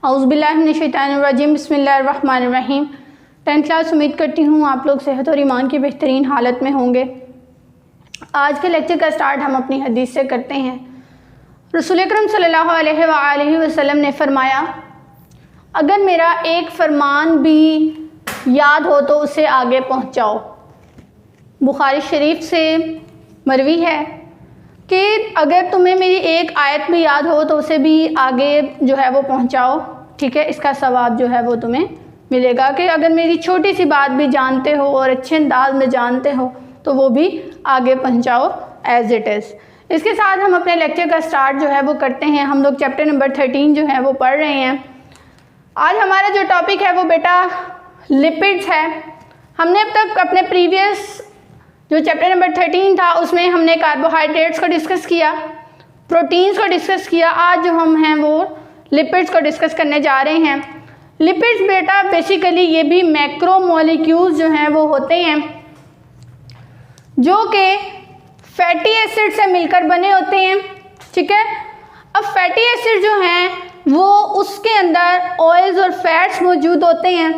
औज़ुबिल्लाहिमिनश्शैतानिर्रजीम बिस्मिल्लाहिर्रहमानिर्रहीम। 10th class, उम्मीद करती हूँ आप लोग सेहत और ईमान की बेहतरीन हालत में होंगे। आज के लेक्चर का स्टार्ट हम अपनी हदीस से करते हैं। रसूल अकरम सल्लल्लाहु अलैहि वसल्लम ने फरमाया, अगर मेरा एक फ़रमान भी याद हो तो उसे आगे पहुँचाओ। बुखारी शरीफ से मरवी है कि अगर तुम्हें मेरी एक आयत भी याद हो तो उसे भी आगे जो है वो पहुंचाओ, ठीक है। इसका सवाब जो है वो तुम्हें मिलेगा कि अगर मेरी छोटी सी बात भी जानते हो और अच्छे अंदाज में जानते हो तो वो भी आगे पहुंचाओ एज इट इज़। इसके साथ हम अपने लेक्चर का स्टार्ट जो है वो करते हैं। हम लोग चैप्टर नंबर 13 जो है वो पढ़ रहे हैं। आज हमारा जो टॉपिक है वो बेटा लिपिड्स है। हमने अब तक अपने प्रीवियस जो चैप्टर नंबर 13 था उसमें हमने कार्बोहाइड्रेट्स को डिस्कस किया, प्रोटीन्स को डिस्कस किया। आज जो हम हैं वो लिपिड्स को डिस्कस करने जा रहे हैं। लिपिड्स बेटा बेसिकली ये भी मैक्रो मॉलिक्यूल्स जो हैं वो होते हैं जो कि फैटी एसिड से मिलकर बने होते हैं, ठीक है। अब फैटी एसिड जो हैं वो उसके अंदर ऑयल्स और फैट्स मौजूद होते हैं।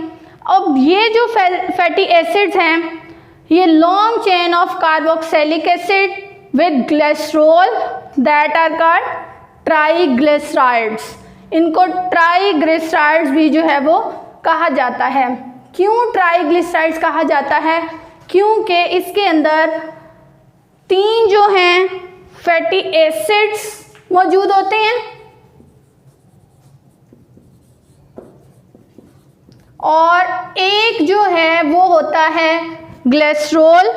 अब ये जो फैटी एसिड्स हैं ये long chain of carboxylic acid with glycerol that are called triglycerides. इनको ट्राइग्लिसराइड्स भी जो है वो कहा जाता है। क्यों ट्राइग्लिसराइड्स कहा जाता है? क्योंकि इसके अंदर 3 जो हैं फैटी एसिड्स मौजूद होते हैं और एक जो है वो होता है ग्लिसरॉल।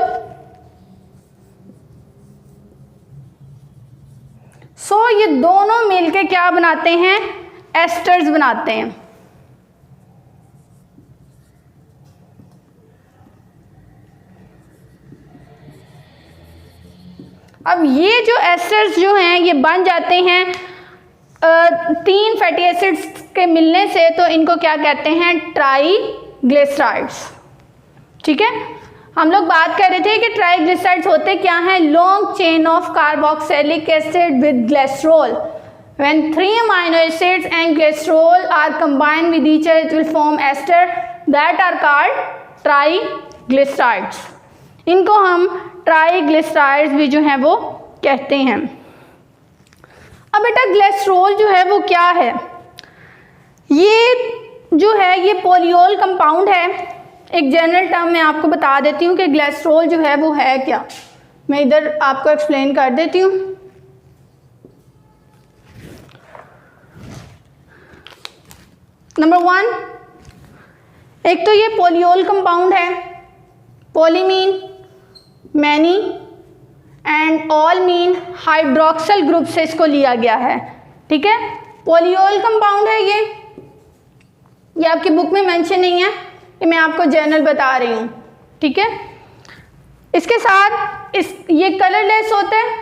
ये दोनों मिलके क्या बनाते हैं? एस्टर्स बनाते हैं। अब ये जो एस्टर्स जो हैं ये बन जाते हैं 3 फैटी एसिड्स के मिलने से, तो इनको क्या कहते हैं? ट्राइग्लिसराइड्स, ठीक है। हम लोग बात कर रहे थे कि ट्राइग्लिसराइड्स होते क्या हैं? Long chain of carboxylic acid with glycerol. When 3 amino acids and glycerol are combined with each other, it will form ester that are called triglycerides. इनको हम ट्राइग्लिसराइड्स भी जो हैं वो कहते हैं। अब बेटा ग्लिसरॉल जो है वो क्या है? ये जो है ये पॉलीओल कंपाउंड है। एक जनरल टर्म मैं आपको बता देती हूँ कि ग्लिसरॉल जो है वो है क्या। मैं इधर आपको एक्सप्लेन कर देती हूँ। नंबर 1, एक तो ये पॉलीओल कंपाउंड है। Poly mean many and all mean hydroxyl group से इसको लिया गया है, ठीक है। पॉलीओल कंपाउंड है ये आपकी बुक में मेंशन नहीं है, ये मैं आपको जनरल बता रही हूँ, ठीक है। इसके साथ ये कलरलेस होता है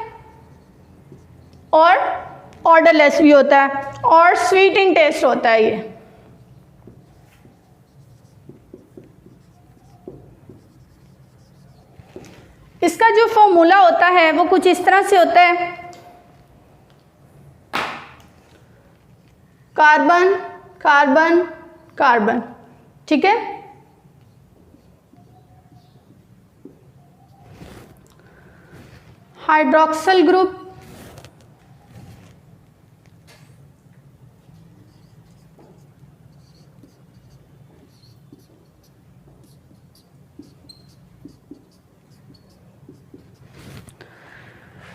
और ऑर्डरलेस भी होता है और स्वीट इन टेस्ट होता है ये। इसका जो फॉर्मूला होता है वो कुछ इस तरह से होता है, कार्बन कार्बन कार्बन, ठीक है। हाइड्रोक्सिल ग्रुप,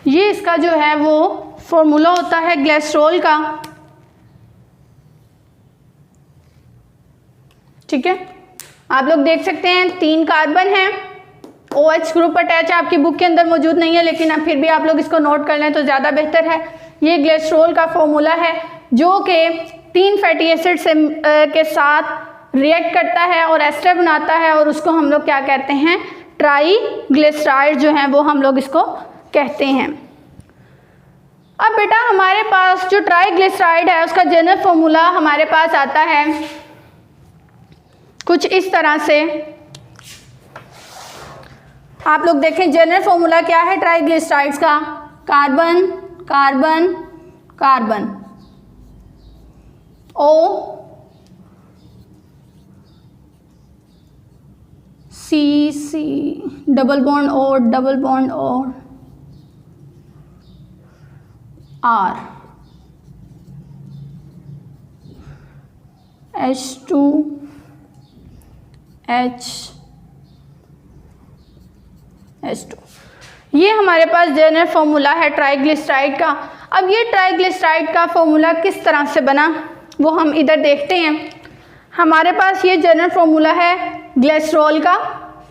ये इसका जो है वो फॉर्मूला होता है ग्लिसरॉल का, ठीक है। आप लोग देख सकते हैं 3 कार्बन हैं, OH ग्रुप अटैच आपकी बुक के अंदर मौजूद नहीं है, लेकिन अब फिर भी आप लोग इसको नोट कर लें तो ज़्यादा बेहतर है। ये ग्लिसरॉल का फॉर्मूला है जो कि 3 फैटी एसिड से के साथ रिएक्ट करता है और एस्टर बनाता है और उसको हम लोग क्या कहते हैं? ट्राइग्लिसराइड जो हैं वो हम लोग इसको कहते हैं। अब बेटा हमारे पास जो ट्राइग्लिसराइड है उसका जनरल फॉर्मूला हमारे पास आता है कुछ इस तरह से। आप लोग देखें जनरल फॉर्मूला क्या है ट्राइग्लिसराइड्स का? Carbon carbon carbon O C double bond O R H2 ये हमारे पास जनरल फॉर्मूला है ट्राइग्लिसराइड का। अब ये ट्राइग्लिसराइड का फॉर्मूला किस तरह से बना वो हम इधर देखते हैं। हमारे पास ये जनरल फॉर्मूला है ग्लिसरॉल का,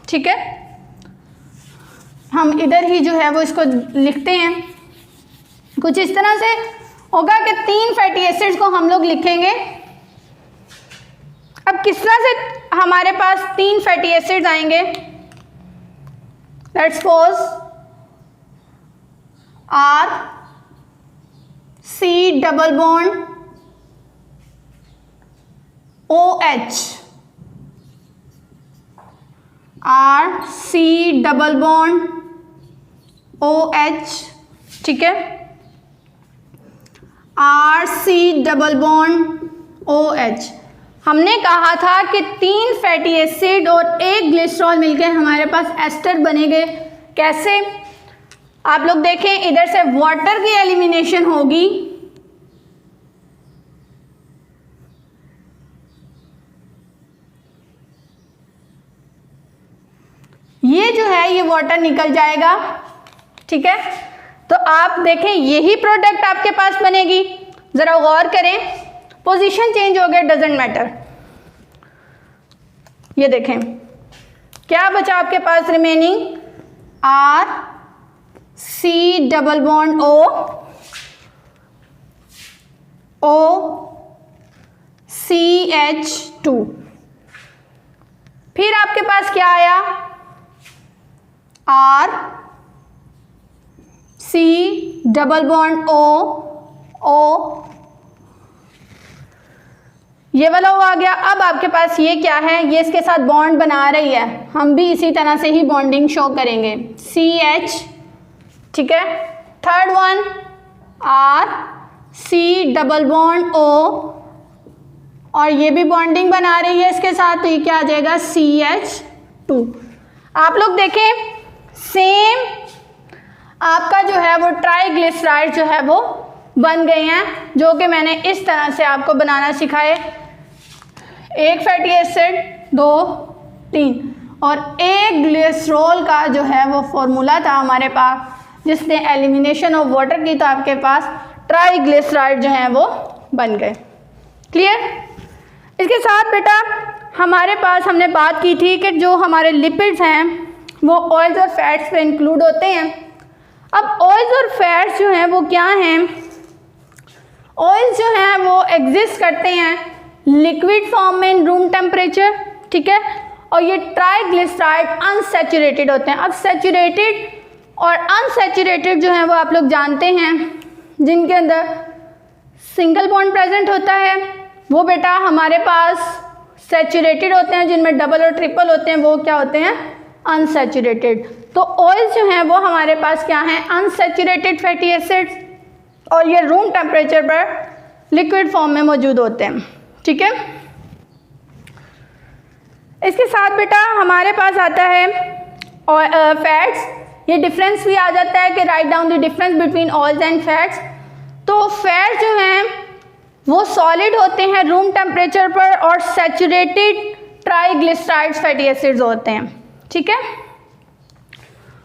ठीक है। हम इधर ही जो है वो इसको लिखते हैं। कुछ इस तरह से होगा कि 3 फैटी एसिड्स को हम लोग लिखेंगे। अब किस तरह से हमारे पास 3 फैटी एसिड्स आएंगे? Let's suppose R C double bond OH R C double bond OH, ठीक है। R C double bond OH। हमने कहा था कि 3 फैटी एसिड और 1 ग्लिसरॉल मिलकर हमारे पास एस्टर बनेंगे। कैसे? आप लोग देखें, इधर से वाटर की एलिमिनेशन होगी, ये जो है ये वाटर निकल जाएगा, ठीक है। तो आप देखें यही प्रोडक्ट आपके पास बनेगी। जरा गौर करें, पोजीशन चेंज हो गया, डजेंट मैटर। ये देखें क्या बचा आपके पास remaining, R C double bond O CH2। फिर आपके पास क्या आया, R C double bond O ये वाला वो आ गया। अब आपके पास ये क्या है, ये इसके साथ बॉन्ड बना रही है, हम भी इसी तरह से ही बॉन्डिंग शो करेंगे, CH, ठीक है। Third one R C double bond O और ये भी बॉन्डिंग बना रही है इसके साथ, तो ये क्या आ जाएगा, CH2। आप लोग देखें सेम आपका जो है वो ट्राइग्लिसराइड जो है वो बन गए हैं, जो कि मैंने इस तरह से आपको बनाना सिखाए। 1 फैटी एसिड 2 3 और 1 ग्लिसरॉल का जो है वो फॉर्मूला था हमारे पास, जिसने एलिमिनेशन ऑफ वाटर की, तो आपके पास ट्राइग्लिसराइड जो है वो बन गए। क्लियर? इसके साथ बेटा हमारे पास हमने बात की थी कि जो हमारे लिपिड्स हैं वो ऑयल्स और फैट्स पे इंक्लूड होते हैं। अब ऑयल्स और फैट्स जो हैं वो क्या हैं? ऑयल्स जो हैं वो एग्जिस्ट करते हैं लिक्विड फॉर्म में इन रूम टेम्परेचर, ठीक है। और ये ट्राइग्लिसराइड अनसैचुरेटेड होते हैं। अब सैचुरेटेड और अनसैचुरेटेड जो हैं वो आप लोग जानते हैं, जिनके अंदर सिंगल बॉन्ड प्रेजेंट होता है वो बेटा हमारे पास सैचुरेटेड होते हैं, जिनमें डबल और ट्रिपल होते हैं वो क्या होते हैं, अनसैचुरेटेड। तो ऑयल्स जो हैं वो हमारे पास क्या हैं, अनसैचुरेटेड फैटी एसिड्स, और ये रूम टेम्परेचर पर लिक्विड फॉर्म में मौजूद होते हैं, ठीक है। इसके साथ बेटा हमारे पास आता है फैट्स। ये डिफरेंस भी आ जाता है कि write down the difference between oils and fats. तो फैट्स जो हैं वो सॉलिड होते हैं रूम टेम्परेचर पर, और सैचुरेटेड ट्राइग्लिसराइड्स फैटी एसिड्स होते हैं, ठीक है।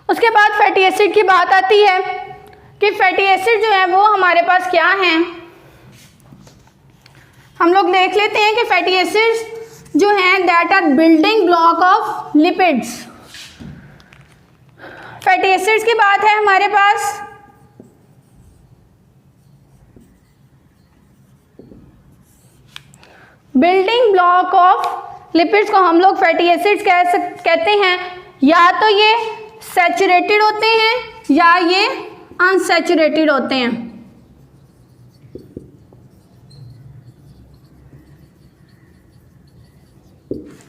उसके बाद फैटी एसिड की बात आती है कि फैटी एसिड जो है वो हमारे पास क्या हैं। हम लोग देख लेते हैं कि फैटी एसिड्स जो हैं that are building block of lipids. Fatty acids की बात है हमारे पास, बिल्डिंग ब्लॉक ऑफ लिपिड्स को हम लोग फैटी एसिड्स कहते हैं। या तो ये सैचुरेटेड होते हैं या ये अनसैचुरेटेड होते हैं।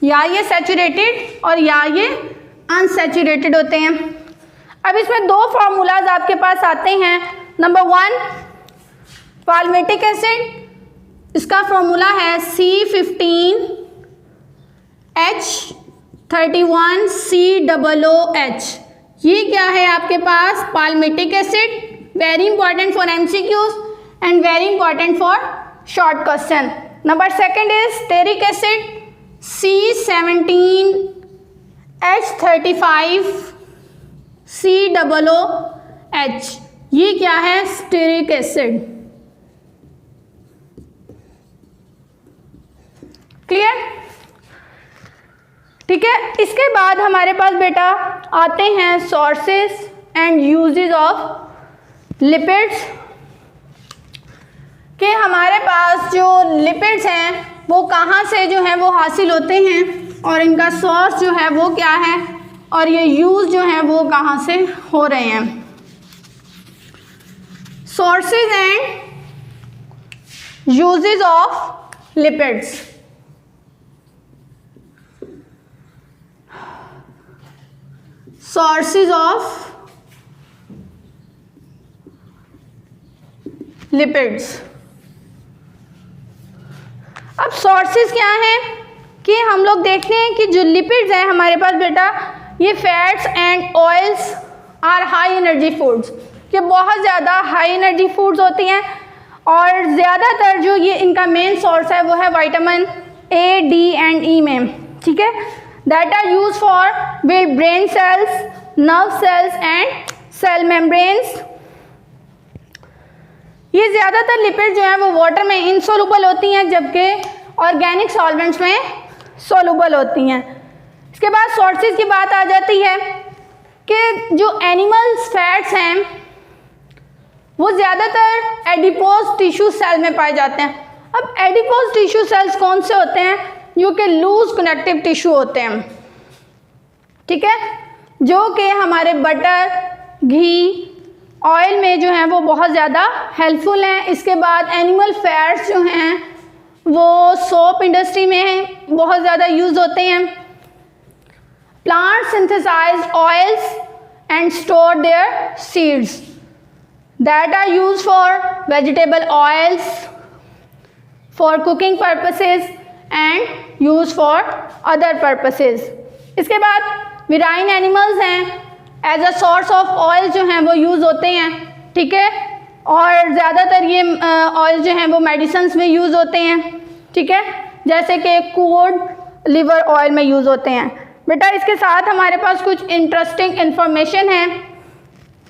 या ये सैचुरेटेड और या ये अनसैचुरेटेड होते हैं। अब इसमें 2 फार्मूलाज आपके पास आते हैं। नंबर 1 पाल्मेटिक एसिड इसका फॉर्मूला है C15H31COOH। ये क्या है आपके पास? Palmitic acid, very important for MCQs and very important for short question. Number second is stearic acid C17H35COOH। ये क्या है? Stearic acid. क्लियर? ठीक है। इसके बाद हमारे पास बेटा आते हैं sources and uses of lipids, कि हमारे पास जो लिपिड्स हैं वो कहाँ से जो है वो हासिल होते हैं और इनका सोर्स जो है वो क्या है और ये यूज़ जो है वो कहाँ से हो रहे हैं। Sources and uses of lipids. Sources of lipids. अब सोर्सेज क्या हैं कि हम लोग देखते हैं कि जो लिपिड्स हैं हमारे पास बेटा, ये fats and oils are high energy foods, ये बहुत ज़्यादा हाई एनर्जी फूड्स होती हैं और ज़्यादातर जो ये इनका मेन सोर्स है वो है vitamin A, D and E में। ठीक है, that are use for build brain cells, nerve cells and cell membranes. ये ज़्यादातर लिपिड जो है वो वाटर में इनसोलुबल होती हैं जबकि ऑर्गेनिक सॉल्वेंट्स में सोलुबल होती हैं। इसके बाद सोर्सेज की बात आ जाती है कि जो एनिमल्स फैट्स हैं वो ज़्यादातर एडिपोज टिश्यू सेल में पाए जाते हैं। अब एडिपोज टिश्यू सेल्स कौन से होते हैं? जो कि लूज कनेक्टिव टिश्यू होते हैं। ठीक है, जो कि हमारे बटर, घी, ऑयल में जो हैं वो बहुत ज़्यादा हेल्पफुल हैं। इसके बाद एनिमल फैट्स जो हैं वो सोप इंडस्ट्री में बहुत ज़्यादा यूज़ होते हैं। Plant synthesised oils and store their seeds that are used for vegetable oils, for cooking purposes and used for other purposes। इसके बाद विराइन एनिमल्स हैं, as a source of oil जो हैं वो यूज़ होते हैं। ठीक है, और ज़्यादातर ये ऑयल जो हैं वो मेडिसिन्स में यूज़ होते हैं। ठीक है, जैसे कि कोड लिवर ऑयल में यूज़ होते हैं। बेटा इसके साथ हमारे पास कुछ इंटरेस्टिंग इंफॉर्मेशन है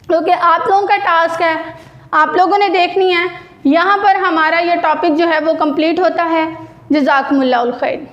क्योंकि आप लोगों का टास्क है, आप लोगों ने देखनी है। यहाँ पर हमारा ये टॉपिक जो है वो कंप्लीट होता है। जज़ाकुमुल्लाहुल खैर।